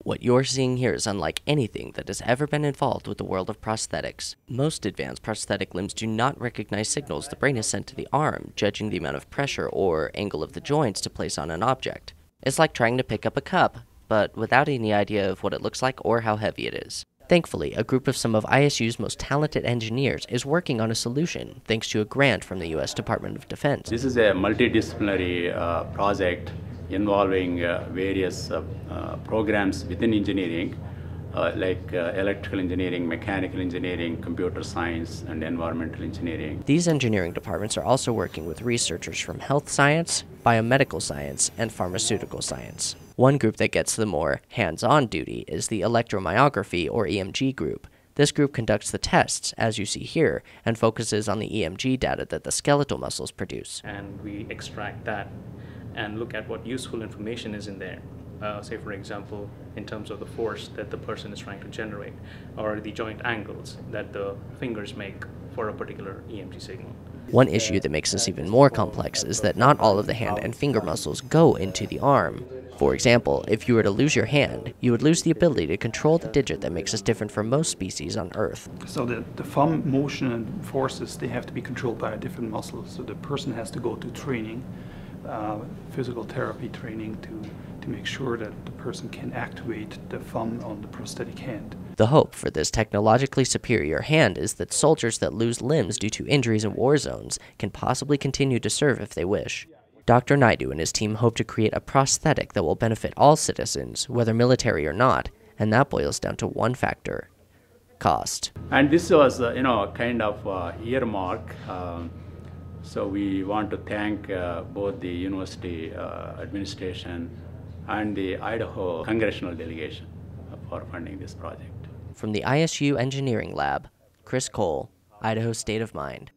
What you're seeing here is unlike anything that has ever been involved with the world of prosthetics. Most advanced prosthetic limbs do not recognize signals the brain has sent to the arm, judging the amount of pressure or angle of the joints to place on an object. It's like trying to pick up a cup, but without any idea of what it looks like or how heavy it is. Thankfully, a group of some of ISU's most talented engineers is working on a solution thanks to a grant from the U.S. Department of Defense. This is a multidisciplinary project involving various programs within engineering, like electrical engineering, mechanical engineering, computer science, and environmental engineering. These engineering departments are also working with researchers from health science, biomedical science, and pharmaceutical science. One group that gets the more hands-on duty is the electromyography or EMG group. This group conducts the tests, as you see here, and focuses on the EMG data that the skeletal muscles produce. And we extract that and look at what useful information is in there. Say, for example, in terms of the force that the person is trying to generate, or the joint angles that the fingers make for a particular EMG signal. One issue that makes this even more complex is that not all of the hand and finger muscles go into the arm. For example, if you were to lose your hand, you would lose the ability to control the digit that makes us different from most species on Earth. So the thumb motion and forces, they have to be controlled by a different muscle. So the person has to go to training, physical therapy training to make sure that the person can activate the thumb on the prosthetic hand. The hope for this technologically superior hand is that soldiers that lose limbs due to injuries in war zones can possibly continue to serve if they wish. Dr. Naidu and his team hope to create a prosthetic that will benefit all citizens, whether military or not, and that boils down to one factor: cost. And this was, kind of earmark. So we want to thank both the university administration and the Idaho congressional delegation for funding this project. From the ISU Engineering Lab, Chris Cole, Idaho State of Mind.